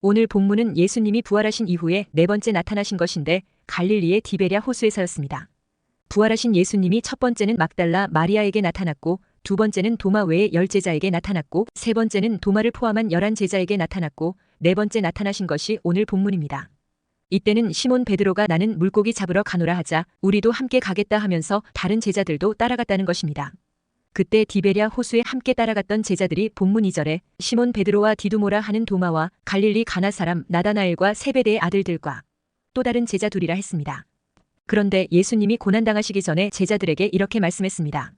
오늘 본문은 예수님이 부활하신 이후에 네 번째 나타나신 것인데 갈릴리의 디베랴 호수에서였습니다. 부활하신 예수님이 첫 번째는 막달라 마리아에게 나타났고 두 번째는 도마 외의 10제자에게 나타났고 세 번째는 도마를 포함한 11제자에게 나타났고 네 번째 나타나신 것이 오늘 본문입니다. 이때는 시몬 베드로가 나는 물고기 잡으러 가노라 하자 우리도 함께 가겠다 하면서 다른 제자들도 따라갔다는 것입니다. 그때 디베랴 호수에 함께 따라갔던 제자들이 본문 2절에 시몬 베드로와 디두모라 하는 도마와 갈릴리 가나 사람 나다나엘과 세베대의 아들들과 또 다른 제자 둘이라 했습니다. 그런데 예수님이 고난당하시기 전에 제자들에게 이렇게 말씀했습니다.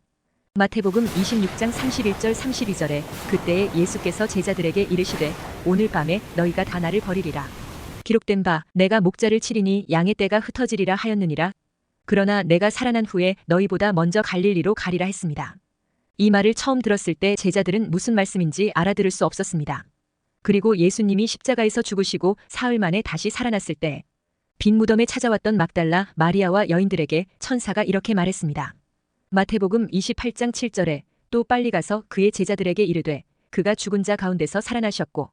마태복음 26장 31절 32절에 그때에 예수께서 제자들에게 이르시되 오늘 밤에 너희가 다 나를 버리리라. 기록된 바 내가 목자를 치리니 양의 떼가 흩어지리라 하였느니라. 그러나 내가 살아난 후에 너희보다 먼저 갈릴리로 가리라 했습니다. 이 말을 처음 들었을 때 제자들은 무슨 말씀인지 알아들을 수 없었습니다. 그리고 예수님이 십자가에서 죽으시고 사흘 만에 다시 살아났을 때 빈 무덤에 찾아왔던 막달라 마리아와 여인들에게 천사가 이렇게 말했습니다. 마태복음 28장 7절에 또 빨리 가서 그의 제자들에게 이르되 그가 죽은 자 가운데서 살아나셨고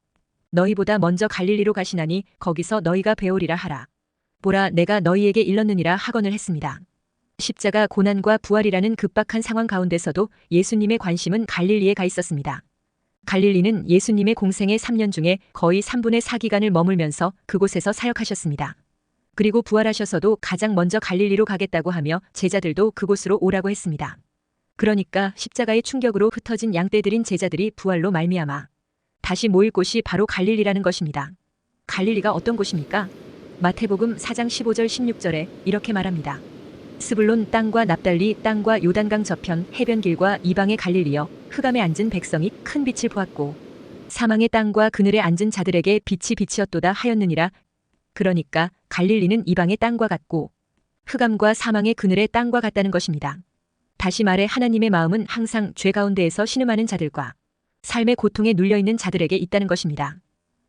너희보다 먼저 갈릴리로 가시나니 거기서 너희가 배우리라 하라. 보라 내가 너희에게 일렀느니라 하거늘 했습니다. 십자가 고난과 부활이라는 급박한 상황 가운데서도 예수님의 관심은 갈릴리에 가 있었습니다. 갈릴리는 예수님의 공생의 3년 중에 거의 3분의 4기간을 머물면서 그곳에서 사역하셨습니다. 그리고 부활하셔서도 가장 먼저 갈릴리로 가겠다고 하며 제자들도 그곳으로 오라고 했습니다. 그러니까 십자가의 충격으로 흩어진 양떼들인 제자들이 부활로 말미암아 다시 모일 곳이 바로 갈릴리라는 것입니다. 갈릴리가 어떤 곳입니까? 마태복음 4장 15절 16절에 이렇게 말합니다. 스불론 땅과 납달리 땅과 요단강 저편 해변길과 이방의 갈릴리여 흑암에 앉은 백성이 큰 빛을 보았고 사망의 땅과 그늘에 앉은 자들에게 빛이 빛이었도다 하였느니라. 그러니까 갈릴리는 이방의 땅과 같고 흑암과 사망의 그늘의 땅과 같다는 것입니다. 다시 말해 하나님의 마음은 항상 죄 가운데에서 신음하는 자들과 삶의 고통에 눌려있는 자들에게 있다는 것입니다.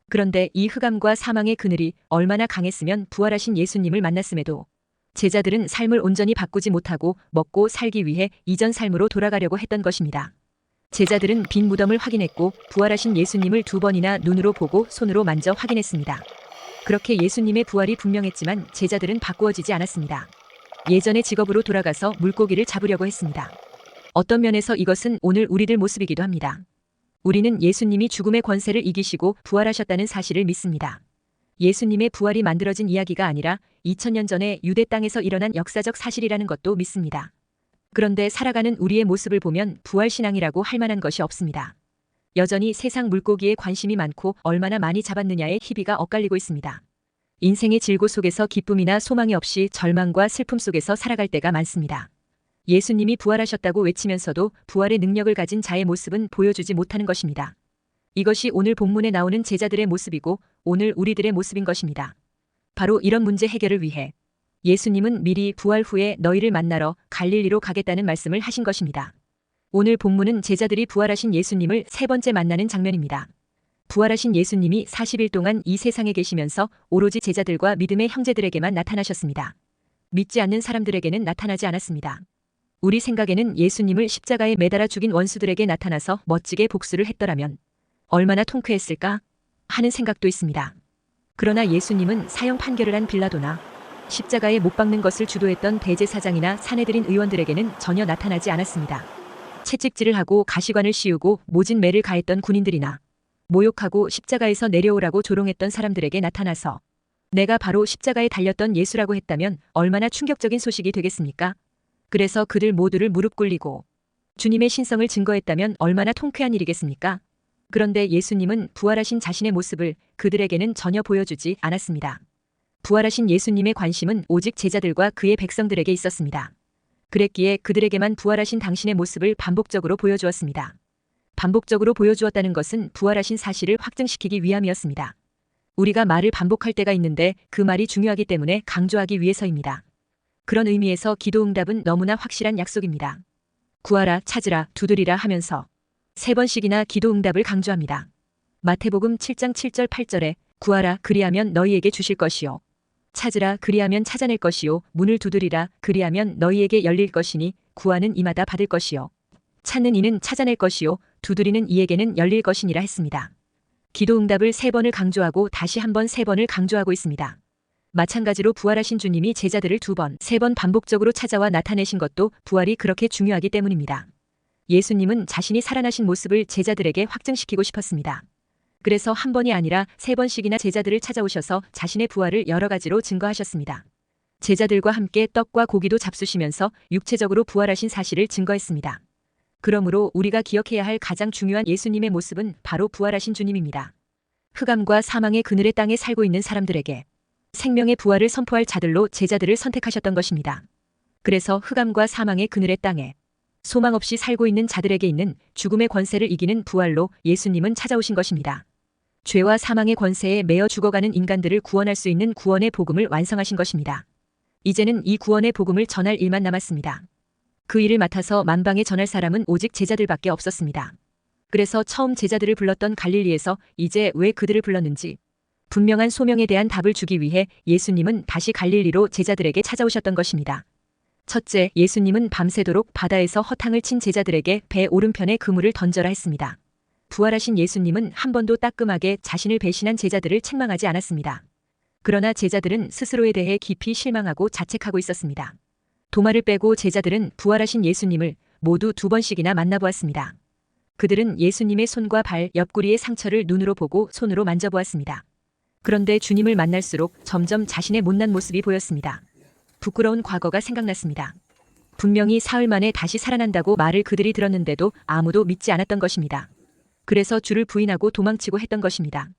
그런데 이 흑암과 사망의 그늘이 얼마나 강했으면 부활하신 예수님을 만났음에도 제자들은 삶을 온전히 바꾸지 못하고 먹고 살기 위해 이전 삶으로 돌아가려고 했던 것입니다. 제자들은 빈 무덤을 확인했고 부활하신 예수님을 2번이나 눈으로 보고 손으로 만져 확인했습니다. 그렇게 예수님의 부활이 분명했지만 제자들은 바꾸어지지 않았습니다. 예전의 직업으로 돌아가서 물고기를 잡으려고 했습니다. 어떤 면에서 이것은 오늘 우리들 모습이기도 합니다. 우리는 예수님이 죽음의 권세를 이기시고 부활하셨다는 사실을 믿습니다. 예수님의 부활이 만들어진 이야기가 아니라 2000년 전에 유대 땅에서 일어난 역사적 사실이라는 것도 믿습니다. 그런데 살아가는 우리의 모습을 보면 부활신앙이라고 할 만한 것이 없습니다. 여전히 세상 물고기에 관심이 많고 얼마나 많이 잡았느냐에 희비가 엇갈리고 있습니다. 인생의 질고 속에서 기쁨이나 소망이 없이 절망과 슬픔 속에서 살아갈 때가 많습니다. 예수님이 부활하셨다고 외치면서도 부활의 능력을 가진 자의 모습은 보여주지 못하는 것입니다. 이것이 오늘 본문에 나오는 제자들의 모습이고 오늘 우리들의 모습인 것입니다. 바로 이런 문제 해결을 위해 예수님은 미리 부활 후에 너희를 만나러 갈릴리로 가겠다는 말씀을 하신 것입니다. 오늘 본문은 제자들이 부활하신 예수님을 세 번째 만나는 장면입니다. 부활하신 예수님이 40일 동안 이 세상에 계시면서 오로지 제자들과 믿음의 형제들에게만 나타나셨습니다. 믿지 않는 사람들에게는 나타나지 않았습니다. 우리 생각에는 예수님을 십자가에 매달아 죽인 원수들에게 나타나서 멋지게 복수를 했더라면 얼마나 통쾌했을까 하는 생각도 있습니다. 그러나 예수님은 사형 판결을 한 빌라도나 십자가에 못 박는 것을 주도했던 대제사장이나 사내들인 의원들에게는 전혀 나타나지 않았습니다. 채찍질을 하고 가시관을 씌우고 모진 매를 가했던 군인들이나 모욕하고 십자가에서 내려오라고 조롱했던 사람들에게 나타나서 내가 바로 십자가에 달렸던 예수라고 했다면 얼마나 충격적인 소식이 되겠습니까? 그래서 그들 모두를 무릎 꿇리고 주님의 신성을 증거했다면 얼마나 통쾌한 일이겠습니까? 그런데 예수님은 부활하신 자신의 모습을 그들에게는 전혀 보여주지 않았습니다. 부활하신 예수님의 관심은 오직 제자들과 그의 백성들에게 있었습니다. 그랬기에 그들에게만 부활하신 당신의 모습을 반복적으로 보여주었습니다. 반복적으로 보여주었다는 것은 부활하신 사실을 확증시키기 위함이었습니다. 우리가 말을 반복할 때가 있는데 그 말이 중요하기 때문에 강조하기 위해서입니다. 그런 의미에서 기도응답은 너무나 확실한 약속입니다. 구하라, 찾으라, 두드리라 하면서 3번씩이나 기도응답을 강조합니다. 마태복음 7장 7절 8절에 구하라 그리하면 너희에게 주실 것이요 찾으라 그리하면 찾아낼 것이요 문을 두드리라 그리하면 너희에게 열릴 것이니 구하는 이마다 받을 것이요 찾는 이는 찾아낼 것이요 두드리는 이에게는 열릴 것이니라 했습니다. 기도 응답을 3번을 강조하고 다시 한번 3번을 강조하고 있습니다. 마찬가지로 부활하신 주님이 제자들을 2번, 3번 반복적으로 찾아와 나타내신 것도 부활이 그렇게 중요하기 때문입니다. 예수님은 자신이 살아나신 모습을 제자들에게 확증시키고 싶었습니다. 그래서 한 번이 아니라 3번씩이나 제자들을 찾아오셔서 자신의 부활을 여러 가지로 증거하셨습니다. 제자들과 함께 떡과 고기도 잡수시면서 육체적으로 부활하신 사실을 증거했습니다. 그러므로 우리가 기억해야 할 가장 중요한 예수님의 모습은 바로 부활하신 주님입니다. 흑암과 사망의 그늘의 땅에 살고 있는 사람들에게 생명의 부활을 선포할 자들로 제자들을 선택하셨던 것입니다. 그래서 흑암과 사망의 그늘의 땅에 소망 없이 살고 있는 자들에게 있는 죽음의 권세를 이기는 부활로 예수님은 찾아오신 것입니다. 죄와 사망의 권세에 매여 죽어가는 인간들을 구원할 수 있는 구원의 복음을 완성하신 것입니다. 이제는 이 구원의 복음을 전할 일만 남았습니다. 그 일을 맡아서 만방에 전할 사람은 오직 제자들밖에 없었습니다. 그래서 처음 제자들을 불렀던 갈릴리에서 이제 왜 그들을 불렀는지 분명한 소명에 대한 답을 주기 위해 예수님은 다시 갈릴리로 제자들에게 찾아오셨던 것입니다. 첫째, 예수님은 밤새도록 바다에서 허탕을 친 제자들에게 배 오른편에 그물을 던져라 했습니다. 부활하신 예수님은 한 번도 따끔하게 자신을 배신한 제자들을 책망하지 않았습니다. 그러나 제자들은 스스로에 대해 깊이 실망하고 자책하고 있었습니다. 도마를 빼고 제자들은 부활하신 예수님을 모두 2번씩이나 만나보았습니다. 그들은 예수님의 손과 발, 옆구리의 상처를 눈으로 보고 손으로 만져보았습니다. 그런데 주님을 만날수록 점점 자신의 못난 모습이 보였습니다. 부끄러운 과거가 생각났습니다. 분명히 사흘 만에 다시 살아난다고 말을 그들이 들었는데도 아무도 믿지 않았던 것입니다. 그래서 주를 부인하고 도망치고 했던 것입니다.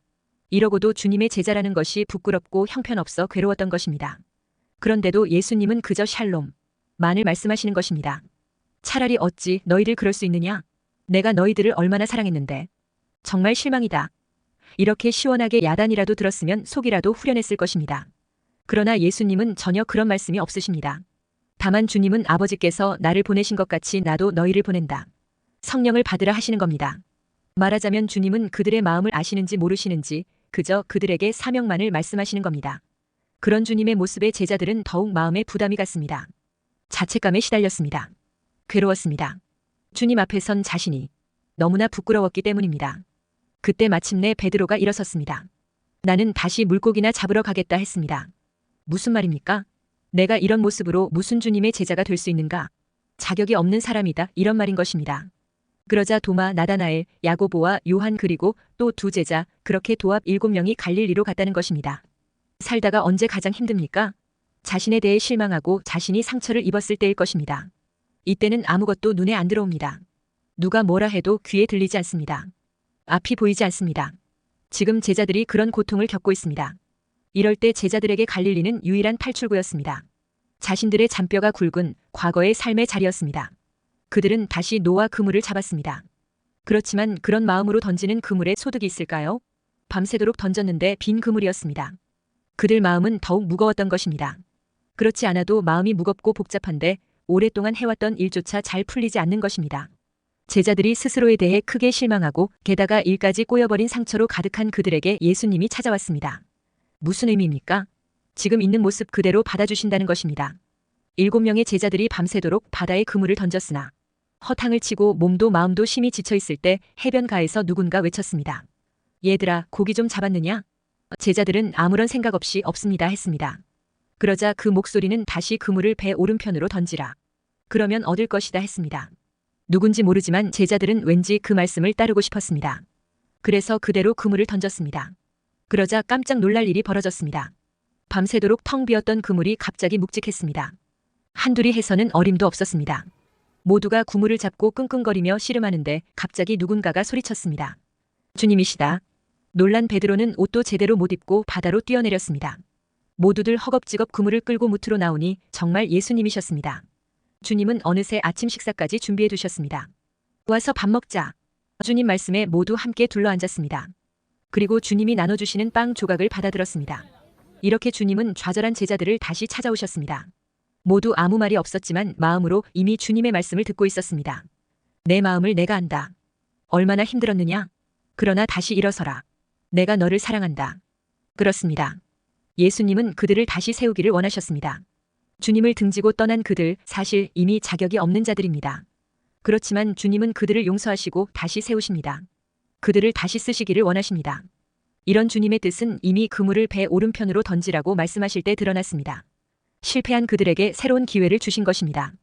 이러고도 주님의 제자라는 것이 부끄럽고 형편없어 괴로웠던 것입니다. 그런데도 예수님은 그저 샬롬, 만을 말씀하시는 것입니다. 차라리 어찌 너희들 그럴 수 있느냐? 내가 너희들을 얼마나 사랑했는데. 정말 실망이다. 이렇게 시원하게 야단이라도 들었으면 속이라도 후련했을 것입니다. 그러나 예수님은 전혀 그런 말씀이 없으십니다. 다만 주님은 아버지께서 나를 보내신 것 같이 나도 너희를 보낸다. 성령을 받으라 하시는 겁니다. 말하자면 주님은 그들의 마음을 아시는지 모르시는지 그저 그들에게 사명만을 말씀하시는 겁니다. 그런 주님의 모습에 제자들은 더욱 마음에 부담이 갔습니다. 자책감에 시달렸습니다. 괴로웠습니다. 주님 앞에 선 자신이 너무나 부끄러웠기 때문입니다. 그때 마침내 베드로가 일어섰습니다. 나는 다시 물고기나 잡으러 가겠다 했습니다. 무슨 말입니까? 내가 이런 모습으로 무슨 주님의 제자가 될 수 있는가? 자격이 없는 사람이다. 이런 말인 것입니다. 그러자 도마, 나다나엘, 야고보와 요한 그리고 또 2 제자, 그렇게 도합 7명이 갈릴리로 갔다는 것입니다. 살다가 언제 가장 힘듭니까? 자신에 대해 실망하고 자신이 상처를 입었을 때일 것입니다. 이때는 아무것도 눈에 안 들어옵니다. 누가 뭐라 해도 귀에 들리지 않습니다. 앞이 보이지 않습니다. 지금 제자들이 그런 고통을 겪고 있습니다. 이럴 때 제자들에게 갈릴리는 유일한 탈출구였습니다. 자신들의 잔뼈가 굵은 과거의 삶의 자리였습니다. 그들은 다시 노아 그물을 잡았습니다. 그렇지만 그런 마음으로 던지는 그물에 소득이 있을까요? 밤새도록 던졌는데 빈 그물이었습니다. 그들 마음은 더욱 무거웠던 것입니다. 그렇지 않아도 마음이 무겁고 복잡한데 오랫동안 해왔던 일조차 잘 풀리지 않는 것입니다. 제자들이 스스로에 대해 크게 실망하고 게다가 일까지 꼬여버린 상처로 가득한 그들에게 예수님이 찾아왔습니다. 무슨 의미입니까? 지금 있는 모습 그대로 받아주신다는 것입니다. 7명의 제자들이 밤새도록 바다에 그물을 던졌으나 허탕을 치고 몸도 마음도 심히 지쳐있을 때 해변가에서 누군가 외쳤습니다. 얘들아, 고기 좀 잡았느냐? 제자들은 아무런 생각 없이 없습니다 했습니다. 그러자 그 목소리는 다시 그물을 배 오른편으로 던지라. 그러면 얻을 것이다 했습니다. 누군지 모르지만 제자들은 왠지 그 말씀을 따르고 싶었습니다. 그래서 그대로 그물을 던졌습니다. 그러자 깜짝 놀랄 일이 벌어졌습니다. 밤새도록 텅 비었던 그물이 갑자기 묵직했습니다. 한둘이 해서는 어림도 없었습니다. 모두가 그물을 잡고 끙끙거리며 씨름하는데 갑자기 누군가가 소리쳤습니다. 주님이시다. 놀란 베드로는 옷도 제대로 못 입고 바다로 뛰어내렸습니다. 모두들 허겁지겁 그물을 끌고 무트로 나오니 정말 예수님이셨습니다. 주님은 어느새 아침 식사까지 준비해 두셨습니다. 와서 밥 먹자. 주님 말씀에 모두 함께 둘러앉았습니다. 그리고 주님이 나눠주시는 빵 조각을 받아들었습니다. 이렇게 주님은 좌절한 제자들을 다시 찾아오셨습니다. 모두 아무 말이 없었지만 마음으로 이미 주님의 말씀을 듣고 있었습니다. 내 마음을 내가 안다. 얼마나 힘들었느냐? 그러나 다시 일어서라. 내가 너를 사랑한다. 그렇습니다. 예수님은 그들을 다시 세우기를 원하셨습니다. 주님을 등지고 떠난 그들 사실 이미 자격이 없는 자들입니다. 그렇지만 주님은 그들을 용서하시고 다시 세우십니다. 그들을 다시 쓰시기를 원하십니다. 이런 주님의 뜻은 이미 그물을 배 오른편으로 던지라고 말씀하실 때 드러났습니다. 실패한 그들에게 새로운 기회를 주신 것입니다.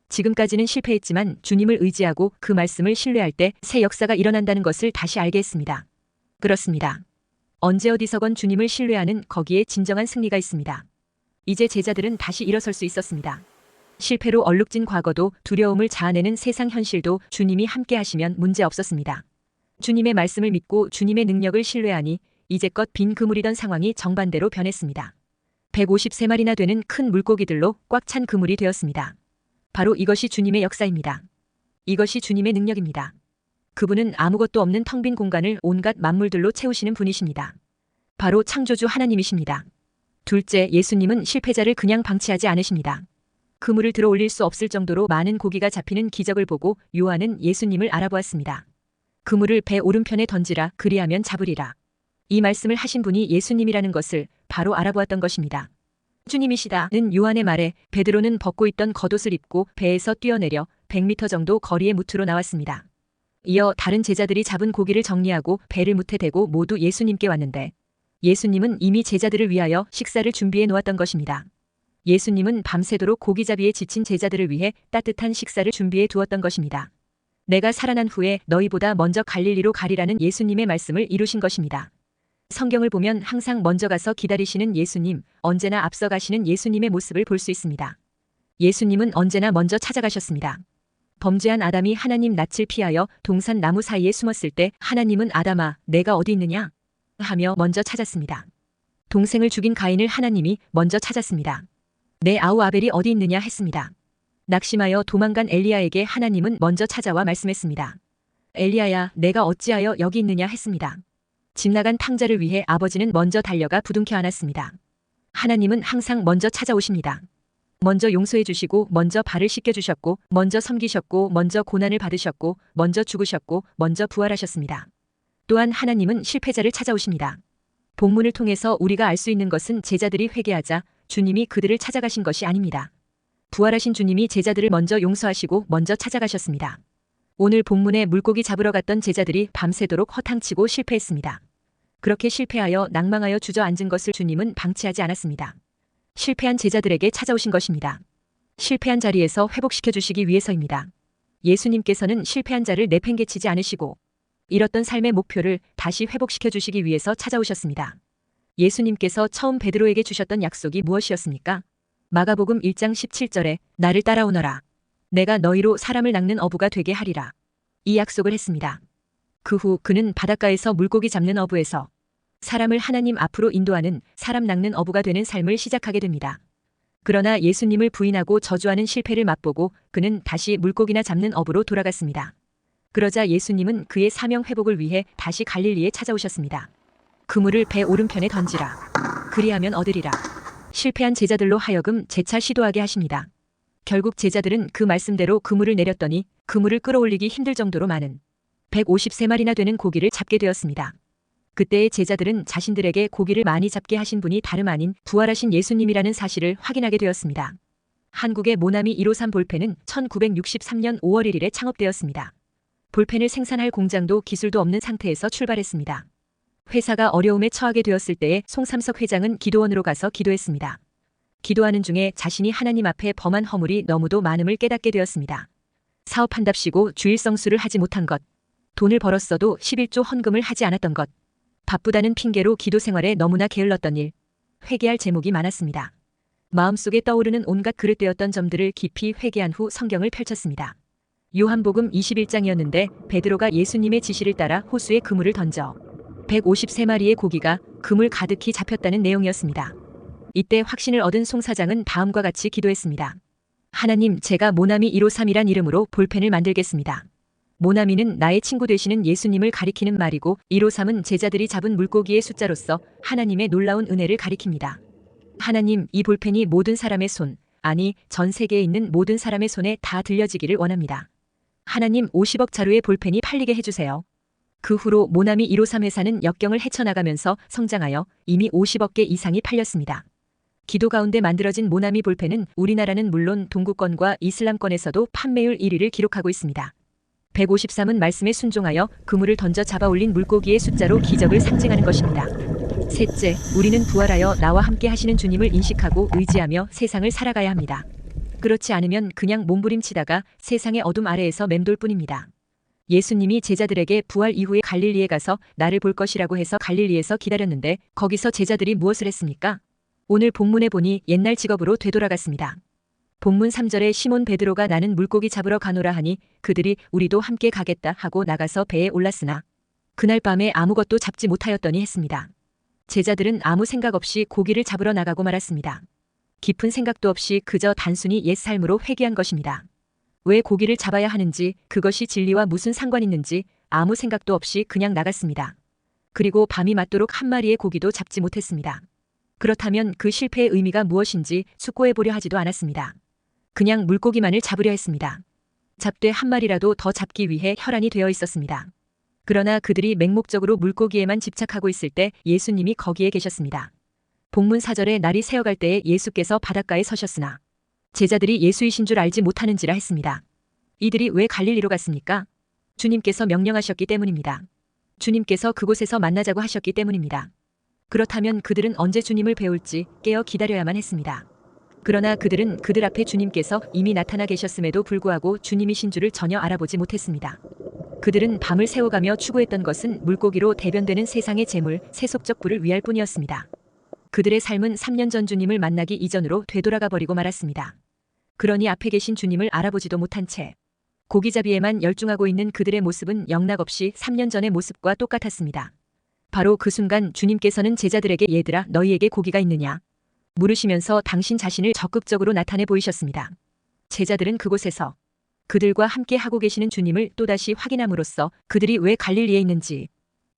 지금까지는 실패했지만 주님을 의지하고 그 말씀을 신뢰할 때 새 역사가 일어난다는 것을 다시 알게 했습니다. 그렇습니다. 언제 어디서건 주님을 신뢰하는 거기에 진정한 승리가 있습니다. 이제 제자들은 다시 일어설 수 있었습니다. 실패로 얼룩진 과거도 두려움을 자아내는 세상 현실도 주님이 함께 하시면 문제 없었습니다. 주님의 말씀을 믿고 주님의 능력을 신뢰하니 이제껏 빈 그물이던 상황이 정반대로 변했습니다. 153마리나 되는 큰 물고기들로 꽉 찬 그물이 되었습니다. 바로 이것이 주님의 역사입니다. 이것이 주님의 능력입니다. 그분은 아무것도 없는 텅 빈 공간을 온갖 만물들로 채우시는 분이십니다. 바로 창조주 하나님이십니다. 둘째, 예수님은 실패자를 그냥 방치하지 않으십니다. 그물을 들어 올릴 수 없을 정도로 많은 고기가 잡히는 기적을 보고 요한은 예수님을 알아보았습니다. 그물을 배 오른편에 던지라 그리하면 잡으리라. 이 말씀을 하신 분이 예수님이라는 것을 바로 알아보았던 것입니다. 주님이시다는 요한의 말에 베드로는 벗고 있던 겉옷을 입고 배에서 뛰어내려 100m 정도 거리의 무트로 나왔습니다. 이어 다른 제자들이 잡은 고기를 정리하고 배를 무트에 대고 모두 예수님께 왔는데 예수님은 이미 제자들을 위하여 식사를 준비해 놓았던 것입니다. 예수님은 밤새도록 고기잡이에 지친 제자들을 위해 따뜻한 식사를 준비해 두었던 것입니다. 내가 살아난 후에 너희보다 먼저 갈릴리로 가리라는 예수님의 말씀을 이루신 것입니다. 성경을 보면 항상 먼저 가서 기다리시는 예수님, 언제나 앞서 가시는 예수님의 모습을 볼 수 있습니다. 예수님은 언제나 먼저 찾아가셨습니다. 범죄한 아담이 하나님 낯을 피하여 동산 나무 사이에 숨었을 때 하나님은 아담아, 내가 어디 있느냐? 하며 먼저 찾았습니다. 동생을 죽인 가인을 하나님이 먼저 찾았습니다. 내 아우 아벨이 어디 있느냐 했습니다. 낙심하여 도망간 엘리야에게 하나님은 먼저 찾아와 말씀했습니다. 엘리야야, 내가 어찌하여 여기 있느냐 했습니다. 집 나간 탕자를 위해 아버지는 먼저 달려가 부둥켜 안았습니다. 하나님은 항상 먼저 찾아오십니다. 먼저 용서해 주시고 먼저 발을 씻겨 주셨고 먼저 섬기셨고 먼저 고난을 받으셨고 먼저 죽으셨고 먼저 부활하셨습니다. 또한 하나님은 실패자를 찾아오십니다. 본문을 통해서 우리가 알 수 있는 것은 제자들이 회개하자 주님이 그들을 찾아가신 것이 아닙니다. 부활하신 주님이 제자들을 먼저 용서하시고 먼저 찾아가셨습니다. 오늘 본문에 물고기 잡으러 갔던 제자들이 밤새도록 허탕치고 실패했습니다. 그렇게 실패하여 낭망하여 주저앉은 것을 주님은 방치하지 않았습니다. 실패한 제자들에게 찾아오신 것입니다. 실패한 자리에서 회복시켜 주시기 위해서입니다. 예수님께서는 실패한 자를 내팽개치지 않으시고 잃었던 삶의 목표를 다시 회복시켜 주시기 위해서 찾아오셨습니다. 예수님께서 처음 베드로에게 주셨던 약속이 무엇이었습니까? 마가복음 1장 17절에 나를 따라오너라. 내가 너희로 사람을 낚는 어부가 되게 하리라. 이 약속을 했습니다. 그 후 그는 바닷가에서 물고기 잡는 어부에서 사람을 하나님 앞으로 인도하는 사람 낚는 어부가 되는 삶을 시작하게 됩니다. 그러나 예수님을 부인하고 저주하는 실패를 맛보고 그는 다시 물고기나 잡는 어부로 돌아갔습니다. 그러자 예수님은 그의 사명 회복을 위해 다시 갈릴리에 찾아오셨습니다. 그물을 배 오른편에 던지라. 그리하면 얻으리라. 실패한 제자들로 하여금 재차 시도하게 하십니다. 결국 제자들은 그 말씀대로 그물을 내렸더니 그물을 끌어올리기 힘들 정도로 많은 153마리나 되는 고기를 잡게 되었습니다. 그때의 제자들은 자신들에게 고기를 많이 잡게 하신 분이 다름 아닌 부활하신 예수님이라는 사실을 확인하게 되었습니다. 한국의 모나미 153 볼펜은 1963년 5월 1일에 창업되었습니다. 볼펜을 생산할 공장도 기술도 없는 상태에서 출발했습니다. 회사가 어려움에 처하게 되었을 때에 송삼석 회장은 기도원으로 가서 기도했습니다. 기도하는 중에 자신이 하나님 앞에 범한 허물이 너무도 많음을 깨닫게 되었습니다. 사업한답시고 주일성수를 하지 못한 것, 돈을 벌었어도 11조 헌금을 하지 않았던 것, 바쁘다는 핑계로 기도 생활에 너무나 게을렀던 일, 회개할 제목이 많았습니다. 마음속에 떠오르는 온갖 그릇되었던 점들을 깊이 회개한 후 성경을 펼쳤습니다. 요한복음 21장이었는데 베드로가 예수님의 지시를 따라 호수에 그물을 던져 153마리의 고기가 그물 가득히 잡혔다는 내용이었습니다. 이때 확신을 얻은 송 사장은 다음과 같이 기도했습니다. 하나님, 제가 모나미 153이란 이름으로 볼펜을 만들겠습니다. 모나미는 나의 친구 되시는 예수님을 가리키는 말이고 153은 제자들이 잡은 물고기의 숫자로서 하나님의 놀라운 은혜를 가리킵니다. 하나님, 이 볼펜이 모든 사람의 손, 아니 전 세계에 있는 모든 사람의 손에 다 들려지기를 원합니다. 하나님, 50억 자루의 볼펜이 팔리게 해주세요. 그 후로 모나미 153 회사는 역경을 헤쳐나가면서 성장하여 이미 50억 개 이상이 팔렸습니다. 기도 가운데 만들어진 모나미 볼펜은 우리나라는 물론 동구권과 이슬람권에서도 판매율 1위를 기록하고 있습니다. 153은 말씀에 순종하여 그물을 던져 잡아 올린 물고기의 숫자로 기적을 상징하는 것입니다. 셋째, 우리는 부활하여 나와 함께 하시는 주님을 인식하고 의지하며 세상을 살아가야 합니다. 그렇지 않으면 그냥 몸부림치다가 세상의 어둠 아래에서 맴돌 뿐입니다. 예수님이 제자들에게 부활 이후에 갈릴리에 가서 나를 볼 것이라고 해서 갈릴리에서 기다렸는데 거기서 제자들이 무엇을 했습니까? 오늘 본문에 보니 옛날 직업으로 되돌아갔습니다. 본문 3절에 시몬 베드로가 나는 물고기 잡으러 가노라 하니 그들이 우리도 함께 가겠다 하고 나가서 배에 올랐으나 그날 밤에 아무것도 잡지 못하였더니 했습니다. 제자들은 아무 생각 없이 고기를 잡으러 나가고 말았습니다. 깊은 생각도 없이 그저 단순히 옛 삶으로 회귀한 것입니다. 왜 고기를 잡아야 하는지, 그것이 진리와 무슨 상관 있는지 아무 생각도 없이 그냥 나갔습니다. 그리고 밤이 맞도록 한 마리의 고기도 잡지 못했습니다. 그렇다면 그 실패의 의미가 무엇인지 숙고해 보려 하지도 않았습니다. 그냥 물고기만을 잡으려 했습니다. 잡되 한 마리라도 더 잡기 위해 혈안이 되어 있었습니다. 그러나 그들이 맹목적으로 물고기에만 집착하고 있을 때 예수님이 거기에 계셨습니다. 본문 4절에 날이 새어갈 때에 예수께서 바닷가에 서셨으나 제자들이 예수이신 줄 알지 못하는지라 했습니다. 이들이 왜 갈릴리로 갔습니까? 주님께서 명령하셨기 때문입니다. 주님께서 그곳에서 만나자고 하셨기 때문입니다. 그렇다면 그들은 언제 주님을 배울지 깨어 기다려야만 했습니다. 그러나 그들은 그들 앞에 주님께서 이미 나타나 계셨음에도 불구하고 주님이신 줄을 전혀 알아보지 못했습니다. 그들은 밤을 새워가며 추구했던 것은 물고기로 대변되는 세상의 재물, 세속적 부를 위할 뿐이었습니다. 그들의 삶은 3년 전 주님을 만나기 이전으로 되돌아가 버리고 말았습니다. 그러니 앞에 계신 주님을 알아보지도 못한 채 고기잡이에만 열중하고 있는 그들의 모습은 영락없이 3년 전의 모습과 똑같았습니다. 바로 그 순간 주님께서는 제자들에게 얘들아 너희에게 고기가 있느냐? 물으시면서 당신 자신을 적극적으로 나타내 보이셨습니다. 제자들은 그곳에서 그들과 함께 하고 계시는 주님을 또다시 확인함으로써 그들이 왜 갈릴리에 있는지,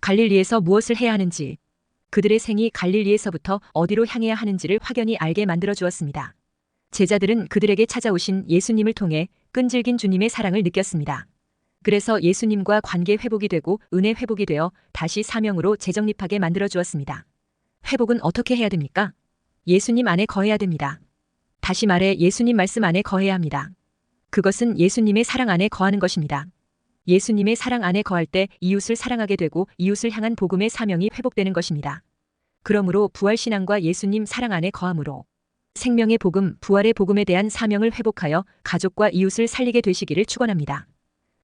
갈릴리에서 무엇을 해야 하는지, 그들의 생이 갈릴리에서부터 어디로 향해야 하는지를 확연히 알게 만들어 주었습니다. 제자들은 그들에게 찾아오신 예수님을 통해 끈질긴 주님의 사랑을 느꼈습니다. 그래서 예수님과 관계 회복이 되고 은혜 회복이 되어 다시 사명으로 재정립하게 만들어 주었습니다. 회복은 어떻게 해야 됩니까? 예수님 안에 거해야 됩니다. 다시 말해 예수님 말씀 안에 거해야 합니다. 그것은 예수님의 사랑 안에 거하는 것입니다. 예수님의 사랑 안에 거할 때 이웃을 사랑하게 되고 이웃을 향한 복음의 사명이 회복되는 것입니다. 그러므로 부활신앙과 예수님 사랑 안에 거함으로 생명의 복음, 부활의 복음에 대한 사명을 회복하여 가족과 이웃을 살리게 되시기를 축원합니다.